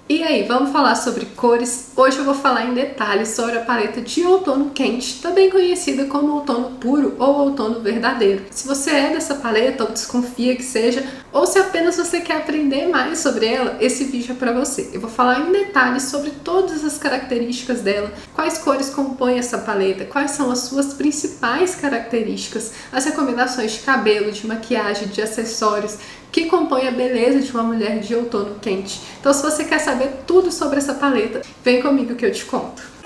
E aí, vamos falar sobre cores? Hoje eu vou falar em detalhes sobre a paleta de outono quente, também conhecida como outono puro ou outono verdadeiro. Se você é dessa paleta ou desconfia que seja, ou se apenas você quer aprender mais sobre ela, esse vídeo é para você. Eu vou falar em detalhes sobre todas as características dela, quais cores compõem essa paleta, quais são as suas principais características, as recomendações de cabelo, de maquiagem, de acessórios, que compõe a beleza de uma mulher de outono quente. Então, se você quer saber tudo sobre essa paleta, vem comigo que eu te conto.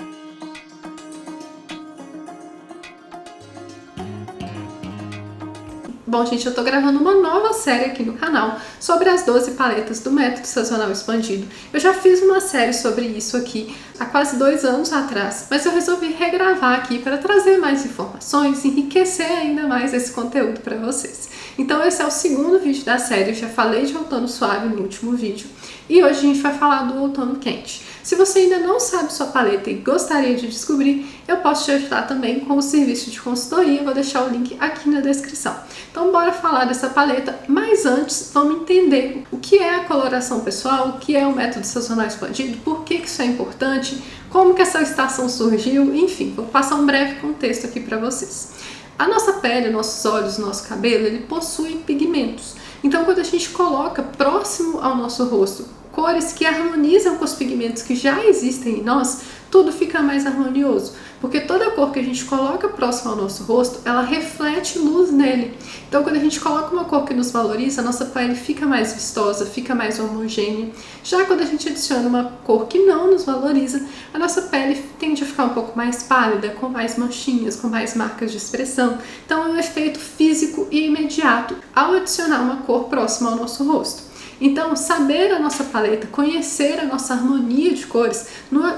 Bom, gente, eu tô gravando uma nova série aqui no canal sobre as 12 paletas do Método Sazonal Expandido. Eu já fiz uma série sobre isso aqui há quase 2 anos atrás, mas eu resolvi regravar aqui para trazer mais informações e enriquecer ainda mais esse conteúdo para vocês. Então esse é o segundo vídeo da série, eu já falei de outono suave no último vídeo e hoje a gente vai falar do outono quente. Se você ainda não sabe sua paleta e gostaria de descobrir, eu posso te ajudar também com o serviço de consultoria, eu vou deixar o link aqui na descrição. Então bora falar dessa paleta, mas antes vamos entender o que é a coloração pessoal, o que é o método sazonal expandido, por que isso é importante, como que essa estação surgiu, enfim, vou passar um breve contexto aqui para vocês. A nossa pele, nossos olhos, nosso cabelo, ele possui pigmentos. Então quando a gente coloca próximo ao nosso rosto cores que harmonizam com os pigmentos que já existem em nós, tudo fica mais harmonioso, porque toda cor que a gente coloca próximo ao nosso rosto, ela reflete luz nele. Então quando a gente coloca uma cor que nos valoriza, a nossa pele fica mais vistosa, fica mais homogênea. Já quando a gente adiciona uma cor que não nos valoriza, a nossa pele tende a ficar um pouco mais pálida, com mais manchinhas, com mais marcas de expressão. Então é um efeito físico e imediato ao adicionar uma cor próxima ao nosso rosto. Então, saber a nossa paleta, conhecer a nossa harmonia de cores,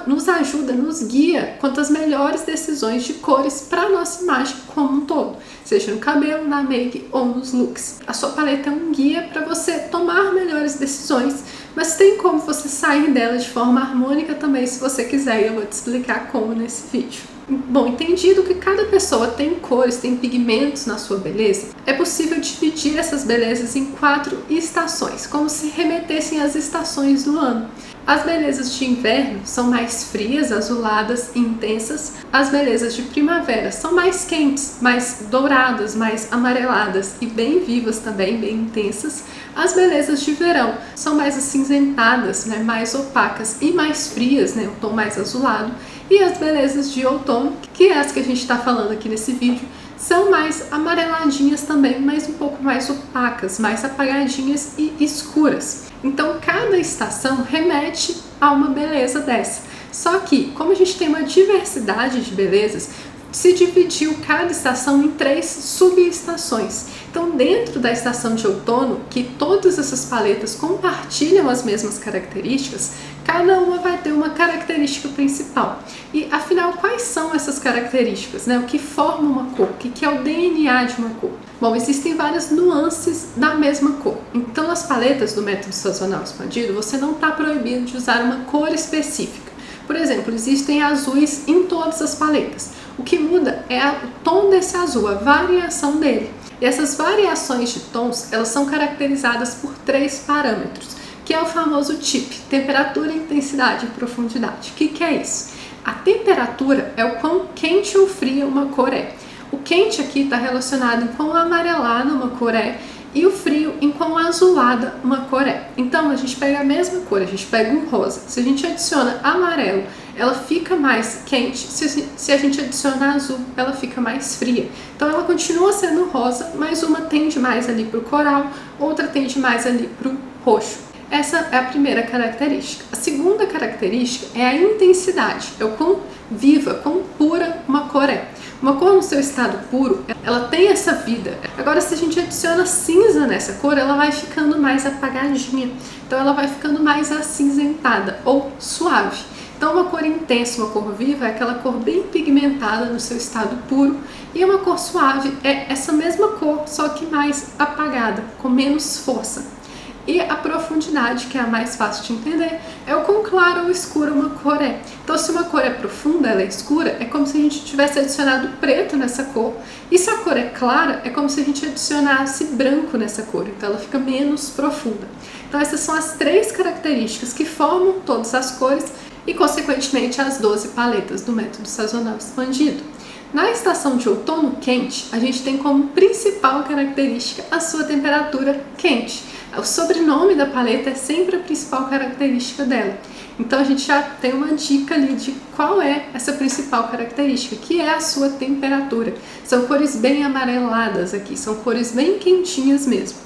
nos ajuda, nos guia quanto às melhores decisões de cores para a nossa imagem como um todo, seja no cabelo, na make ou nos looks. A sua paleta é um guia para você tomar melhores decisões, mas tem como você sair dela de forma harmônica também, se você quiser, e eu vou te explicar como nesse vídeo. Bom, entendido que cada pessoa tem cores, tem pigmentos na sua beleza, é possível dividir essas belezas em 4 estações, como se remetessem às estações do ano. As belezas de inverno são mais frias, azuladas e intensas. As belezas de primavera são mais quentes, mais douradas, mais amareladas e bem vivas também, bem intensas. As belezas de verão são mais acinzentadas, mais opacas e mais frias, o tom mais azulado. E as belezas de outono, que é as que a gente está falando aqui nesse vídeo, são mais amareladinhas também, mas um pouco mais opacas, mais apagadinhas e escuras. Então cada estação remete a uma beleza dessa. Só que, como a gente tem uma diversidade de belezas, se dividiu cada estação em 3 subestações. Então, dentro da estação de outono, que todas essas paletas compartilham as mesmas características, cada uma vai ter uma característica principal. E, afinal, quais são essas características? O que forma uma cor? O que é o DNA de uma cor? Bom, existem várias nuances da mesma cor. Então, nas paletas do método sazonal expandido, você não está proibido de usar uma cor específica. Por exemplo, existem azuis em todas as paletas. O que muda é o tom desse azul, a variação dele. E essas variações de tons, elas são caracterizadas por 3 parâmetros, que é o famoso TIP, temperatura, intensidade e profundidade. O que é isso? A temperatura é o quão quente ou fria uma cor é. O quente aqui está relacionado em quão amarelada uma cor é, e o frio em quão azulada uma cor é. Então a gente pega a mesma cor, a gente pega um rosa. Se a gente adiciona amarelo, ela fica mais quente. Se a gente adiciona azul, ela fica mais fria. Então ela continua sendo rosa, mas uma tende mais ali para o coral, outra tende mais ali para o roxo. Essa é a primeira característica. A segunda característica é a intensidade, é o quão viva, quão pura uma cor é. Uma cor no seu estado puro, ela tem essa vida. Agora, se a gente adiciona cinza nessa cor, ela vai ficando mais apagadinha. Então ela vai ficando mais acinzentada ou suave. Então uma cor intensa, uma cor viva, é aquela cor bem pigmentada no seu estado puro. E uma cor suave é essa mesma cor, só que mais apagada, com menos força. E a profundidade, que é a mais fácil de entender, é o quão claro clara ou escura uma cor é. Então, se uma cor é profunda, ela é escura, é como se a gente tivesse adicionado preto nessa cor. E se a cor é clara, é como se a gente adicionasse branco nessa cor, então ela fica menos profunda. Então, essas são as 3 características que formam todas as cores e, consequentemente, as 12 paletas do método sazonal expandido. Na estação de outono quente, a gente tem como principal característica a sua temperatura quente. O sobrenome da paleta é sempre a principal característica dela. Então a gente já tem uma dica ali de qual é essa principal característica, que é a sua temperatura. São cores bem amareladas aqui, são cores bem quentinhas mesmo.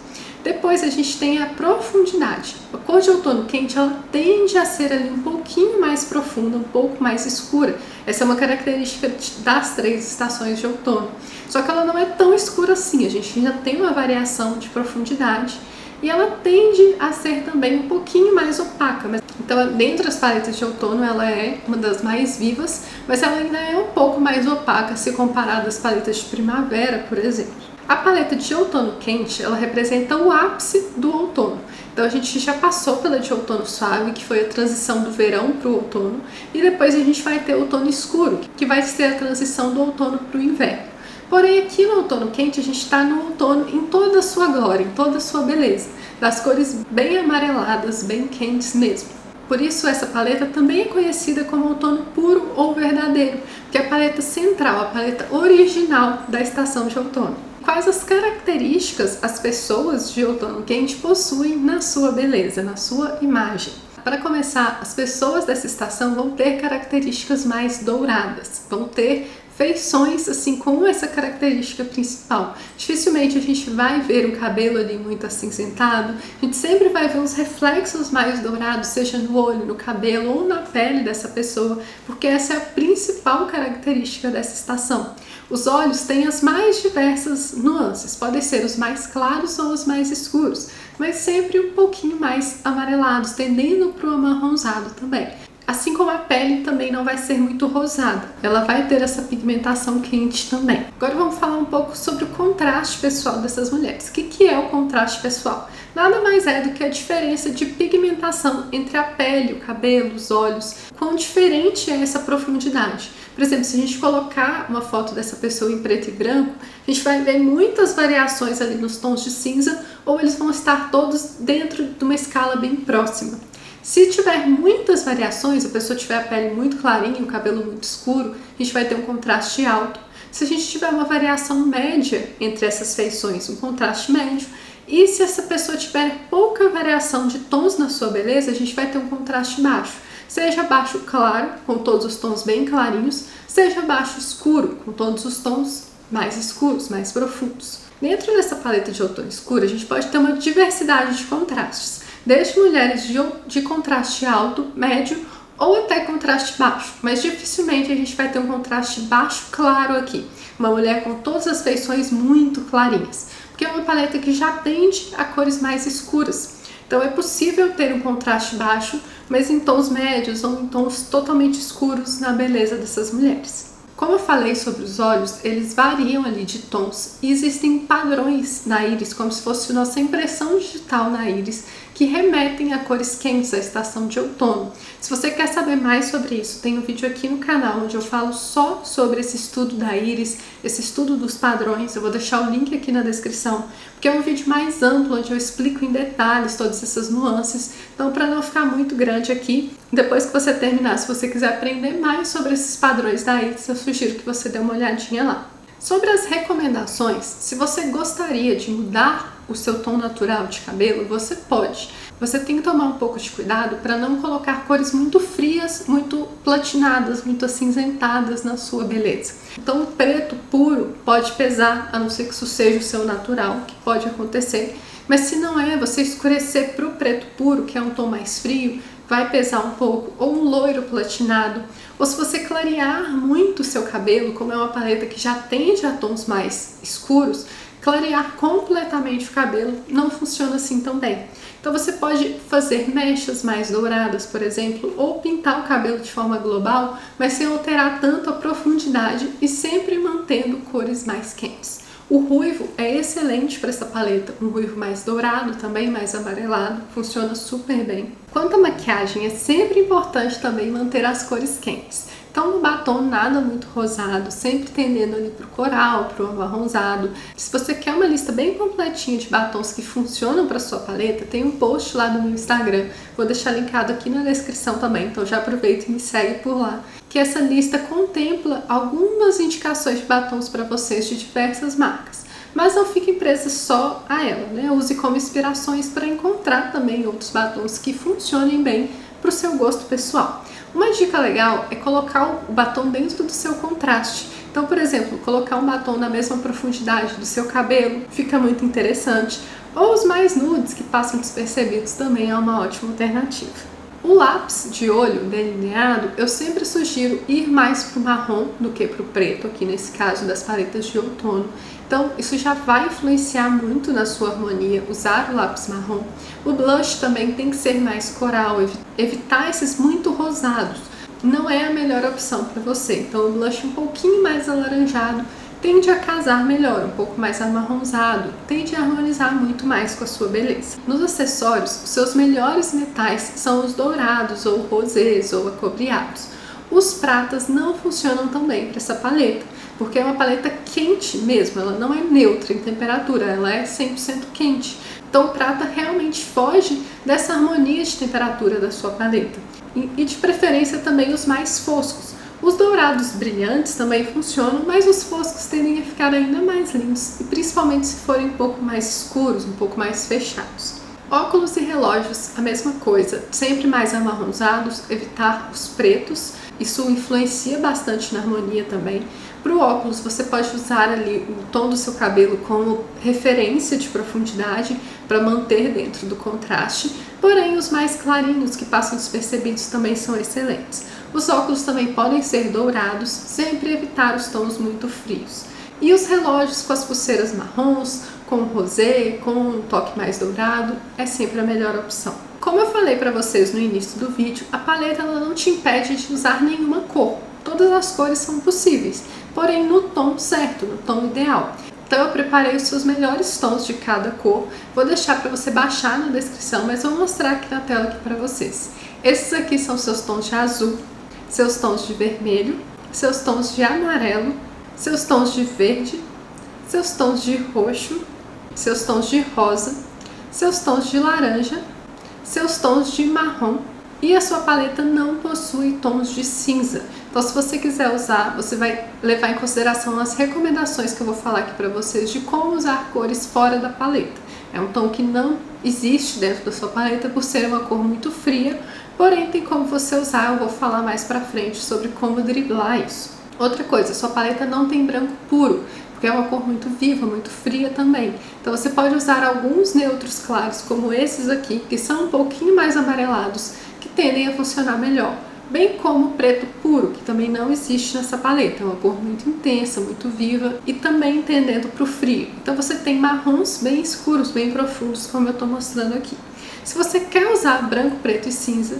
Depois a gente tem a profundidade. A cor de outono quente, ela tende a ser ali um pouquinho mais profunda, um pouco mais escura. Essa é uma característica das 3 estações de outono. Só que ela não é tão escura assim, a gente já tem uma variação de profundidade. E ela tende a ser também um pouquinho mais opaca. Então, dentro das paletas de outono, ela é uma das mais vivas, mas ela ainda é um pouco mais opaca se comparada às paletas de primavera, por exemplo. A paleta de outono quente, ela representa o ápice do outono. Então, a gente já passou pela de outono suave, que foi a transição do verão para o outono, e depois a gente vai ter o outono escuro, que vai ser a transição do outono para o inverno. Porém, aqui no outono quente, a gente está no outono em toda a sua glória, em toda a sua beleza, das cores bem amareladas, bem quentes mesmo. Por isso, essa paleta também é conhecida como outono puro ou verdadeiro, que é a paleta central, a paleta original da estação de outono. Quais as características as pessoas de outono quente possuem na sua beleza, na sua imagem? Para começar, as pessoas dessa estação vão ter características mais douradas, vão ter feições assim com essa característica principal. Dificilmente a gente vai ver um cabelo ali muito acinzentado, a gente sempre vai ver uns reflexos mais dourados, seja no olho, no cabelo ou na pele dessa pessoa, porque essa é a principal característica dessa estação. Os olhos têm as mais diversas nuances, podem ser os mais claros ou os mais escuros, mas sempre um pouquinho mais amarelados, tendendo para o amarronzado também. Assim como a pele também não vai ser muito rosada, ela vai ter essa pigmentação quente também. Agora vamos falar um pouco sobre o contraste pessoal dessas mulheres. O que é o contraste pessoal? Nada mais é do que a diferença de pigmentação entre a pele, o cabelo, os olhos. Quão diferente é essa profundidade? Por exemplo, se a gente colocar uma foto dessa pessoa em preto e branco, a gente vai ver muitas variações ali nos tons de cinza, ou eles vão estar todos dentro de uma escala bem próxima. Se tiver muitas variações, a pessoa tiver a pele muito clarinha, o cabelo muito escuro, a gente vai ter um contraste alto. Se a gente tiver uma variação média entre essas feições, um contraste médio, e se essa pessoa tiver pouca variação de tons na sua beleza, a gente vai ter um contraste baixo. Seja baixo claro, com todos os tons bem clarinhos, seja baixo escuro, com todos os tons mais escuros, mais profundos. Dentro dessa paleta de outono escuro, a gente pode ter uma diversidade de contrastes, desde mulheres de contraste alto, médio ou até contraste baixo, mas dificilmente a gente vai ter um contraste baixo claro aqui, uma mulher com todas as feições muito clarinhas, porque é uma paleta que já tende a cores mais escuras. Então é possível ter um contraste baixo, mas em tons médios ou em tons totalmente escuros na beleza dessas mulheres. Como eu falei sobre os olhos, eles variam ali de tons e existem padrões na íris, como se fosse nossa impressão digital na íris, que remetem a cores quentes, à estação de outono. Se você quer saber mais sobre isso, tem um vídeo aqui no canal onde eu falo só sobre esse estudo da íris, esse estudo dos padrões. Eu vou deixar o link aqui na descrição, porque é um vídeo mais amplo, onde eu explico em detalhes todas essas nuances. Então, para não ficar muito grande aqui, depois que você terminar, se você quiser aprender mais sobre esses padrões da íris, eu sugiro que você dê uma olhadinha lá. Sobre as recomendações, se você gostaria de mudar o seu tom natural de cabelo, você pode. Você tem que tomar um pouco de cuidado para não colocar cores muito frias, muito platinadas, muito acinzentadas na sua beleza. Então, o preto puro pode pesar, a não ser que isso seja o seu natural, que pode acontecer. Mas se não é, você escurecer para o preto puro, que é um tom mais frio, vai pesar um pouco, ou um loiro platinado, ou se você clarear muito o seu cabelo, como é uma paleta que já tende a tons mais escuros, clarear completamente o cabelo não funciona assim tão bem. Então você pode fazer mechas mais douradas, por exemplo, ou pintar o cabelo de forma global, mas sem alterar tanto a profundidade e sempre mantendo cores mais quentes. O ruivo é excelente para essa paleta, um ruivo mais dourado também, mais amarelado, funciona super bem. Quanto à maquiagem, é sempre importante também manter as cores quentes. Então no batom nada muito rosado, sempre tendendo ali pro coral, pro amarronzado. Se você quer uma lista bem completinha de batons que funcionam para sua paleta, tem um post lá no meu Instagram, vou deixar linkado aqui na descrição também, então já aproveita e me segue por lá. Que essa lista contempla algumas indicações de batons para vocês de diversas marcas. Mas não fiquem presas só a ela, né? Use como inspirações para encontrar também outros batons que funcionem bem para o seu gosto pessoal. Uma dica legal é colocar o batom dentro do seu contraste. Então, por exemplo, colocar um batom na mesma profundidade do seu cabelo fica muito interessante. Ou os mais nudes que passam despercebidos também é uma ótima alternativa. O lápis de olho delineado, eu sempre sugiro ir mais para o marrom do que para o preto, aqui nesse caso das paletas de outono. Então, isso já vai influenciar muito na sua harmonia, usar o lápis marrom. O blush também tem que ser mais coral, evitar esses muito rosados. Não é a melhor opção para você. Então, o blush um pouquinho mais alaranjado tende a casar melhor, um pouco mais amarronzado, tende a harmonizar muito mais com a sua beleza. Nos acessórios, os seus melhores metais são os dourados, ou rosés, ou acobreados. Os pratas não funcionam tão bem para essa paleta, porque é uma paleta quente mesmo, ela não é neutra em temperatura, ela é 100% quente. Então o prata realmente foge dessa harmonia de temperatura da sua paleta. E de preferência também os mais foscos. Os dourados brilhantes também funcionam, mas os foscos tendem a ficar ainda mais lindos, e principalmente se forem um pouco mais escuros, um pouco mais fechados. Óculos e relógios, a mesma coisa, sempre mais amarronzados, evitar os pretos, isso influencia bastante na harmonia também. Para o óculos, você pode usar ali o tom do seu cabelo como referência de profundidade para manter dentro do contraste, porém os mais clarinhos que passam despercebidos também são excelentes. Os óculos também podem ser dourados, sempre evitar os tons muito frios. E os relógios com as pulseiras marrons, com rosé, com um toque mais dourado, é sempre a melhor opção. Como eu falei para vocês no início do vídeo, a paleta ela não te impede de usar nenhuma cor. Todas as cores são possíveis, porém no tom certo, no tom ideal. Então eu preparei os seus melhores tons de cada cor, vou deixar para você baixar na descrição, mas vou mostrar aqui na tela para vocês. Esses aqui são seus tons de azul, seus tons de vermelho, seus tons de amarelo, seus tons de verde, seus tons de roxo, seus tons de rosa, seus tons de laranja, seus tons de marrom, e a sua paleta não possui tons de cinza. Então se você quiser usar, você vai levar em consideração as recomendações que eu vou falar aqui para vocês de como usar cores fora da paleta. É um tom que não existe dentro da sua paleta por ser uma cor muito fria, porém tem como você usar, eu vou falar mais pra frente sobre como driblar isso. Outra coisa, sua paleta não tem branco puro, porque é uma cor muito viva, muito fria também. Então você pode usar alguns neutros claros, como esses aqui, que são um pouquinho mais amarelados, que tendem a funcionar melhor. Bem como o preto puro, que também não existe nessa paleta, é uma cor muito intensa, muito viva e também tendendo para o frio. Então você tem marrons bem escuros, bem profundos, como eu estou mostrando aqui. Se você quer usar branco, preto e cinza,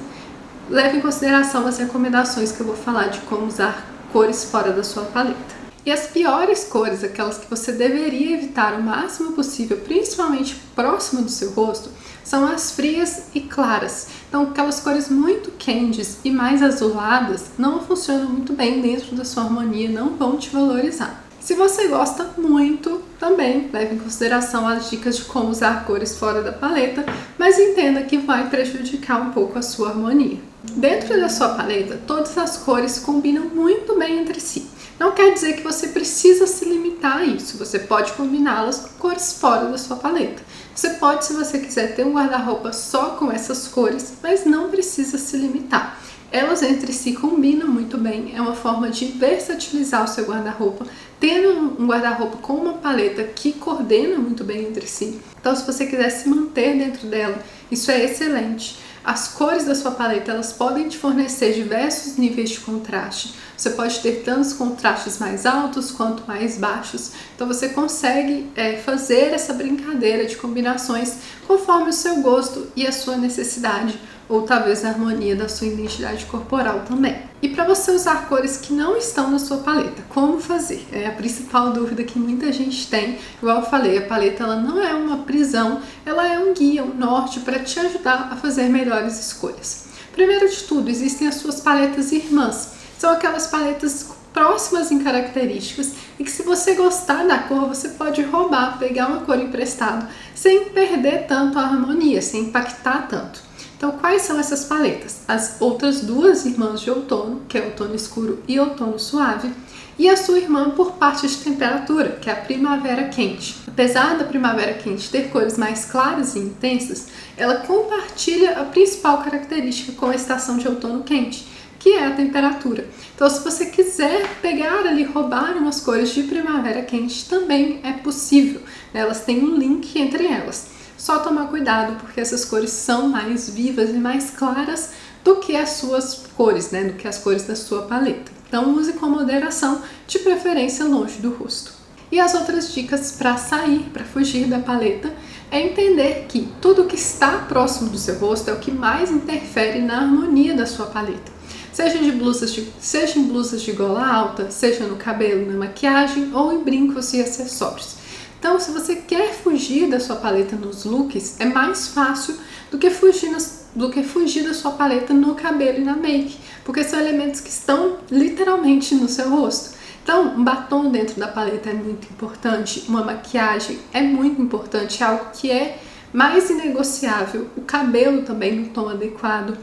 leve em consideração as recomendações que eu vou falar de como usar cores fora da sua paleta. E as piores cores, aquelas que você deveria evitar o máximo possível, principalmente próximo do seu rosto, são as frias e claras. Então aquelas cores muito quentes e mais azuladas não funcionam muito bem dentro da sua harmonia, não vão te valorizar. Se você gosta muito, também leve em consideração as dicas de como usar cores fora da paleta, mas entenda que vai prejudicar um pouco a sua harmonia. Dentro da sua paleta, todas as cores combinam muito bem entre si. Não quer dizer que você precisa se limitar a isso, você pode combiná-las com cores fora da sua paleta. Você pode, se você quiser, ter um guarda-roupa só com essas cores, mas não precisa se limitar. Elas entre si combinam muito bem, é uma forma de versatilizar o seu guarda-roupa, tendo um guarda-roupa com uma paleta que coordena muito bem entre si. Então, se você quiser se manter dentro dela, isso é excelente. As cores da sua paleta, elas podem te fornecer diversos níveis de contraste. Você pode ter tantos contrastes mais altos quanto mais baixos. Então você consegue fazer essa brincadeira de combinações conforme o seu gosto e a sua necessidade ou talvez a harmonia da sua identidade corporal também. E para você usar cores que não estão na sua paleta, como fazer? É a principal dúvida que muita gente tem. Igual eu falei, a paleta ela não é uma prisão, ela é um guia, um norte para te ajudar a fazer melhores escolhas. Primeiro de tudo, existem as suas paletas irmãs. São aquelas paletas próximas em características e que, se você gostar da cor, você pode roubar, pegar uma cor emprestada sem perder tanto a harmonia, sem impactar tanto. Então, quais são essas paletas? As outras duas irmãs de outono, que é outono escuro e outono suave, e a sua irmã por parte de temperatura, que é a primavera quente. Apesar da primavera quente ter cores mais claras e intensas, ela compartilha a principal característica com a estação de outono quente, que é a temperatura. Então, se você quiser pegar ali, roubar umas cores de primavera quente, também é possível. Elas têm um link entre elas. Só tomar cuidado, porque essas cores são mais vivas e mais claras do que as suas cores, do que as cores da sua paleta. Então, use com moderação, de preferência longe do rosto. E as outras dicas para sair, para fugir da paleta, é entender que tudo que está próximo do seu rosto é o que mais interfere na harmonia da sua paleta. Seja em blusas de gola alta, seja no cabelo, na maquiagem ou em brincos e acessórios. Então, se você quer fugir da sua paleta nos looks, é mais fácil do que fugir da sua paleta no cabelo e na make, porque são elementos que estão literalmente no seu rosto. Então, um batom dentro da paleta é muito importante, uma maquiagem é muito importante, é algo que é mais inegociável. O cabelo também no tom adequado.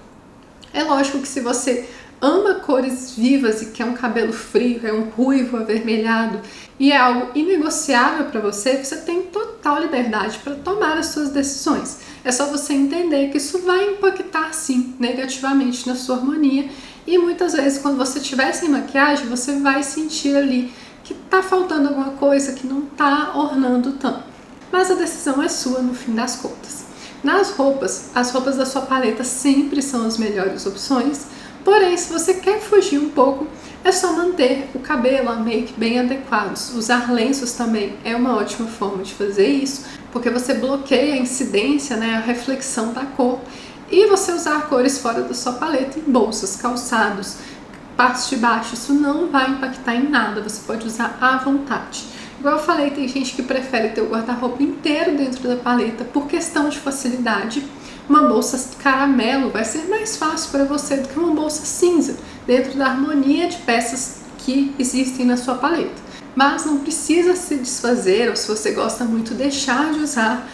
É lógico que se você ama cores vivas e quer um cabelo frio, é um ruivo avermelhado e é algo inegociável para você, você tem total liberdade para tomar as suas decisões. É só você entender que isso vai impactar sim negativamente na sua harmonia, e muitas vezes quando você estiver sem maquiagem, você vai sentir ali que tá faltando alguma coisa, que não tá ornando tanto. Mas a decisão é sua no fim das contas. Nas roupas, as roupas da sua paleta sempre são as melhores opções. Porém, se você quer fugir um pouco, é só manter o cabelo, a make bem adequados. Usar lenços também é uma ótima forma de fazer isso, porque você bloqueia a incidência, a reflexão da cor. E você usar cores fora da sua paleta em bolsas, calçados, partes de baixo, isso não vai impactar em nada, você pode usar à vontade. Igual eu falei, tem gente que prefere ter o guarda-roupa inteiro dentro da paleta por questão de facilidade. Uma bolsa caramelo vai ser mais fácil para você do que uma bolsa cinza, dentro da harmonia de peças que existem na sua paleta. Mas não precisa se desfazer, ou se você gosta muito, deixar de usar,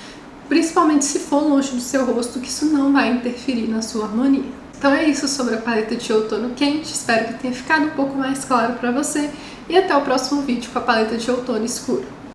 principalmente se for longe do seu rosto, que isso não vai interferir na sua harmonia. Então é isso sobre a paleta de outono quente, espero que tenha ficado um pouco mais claro para você, e até o próximo vídeo com a paleta de outono escuro.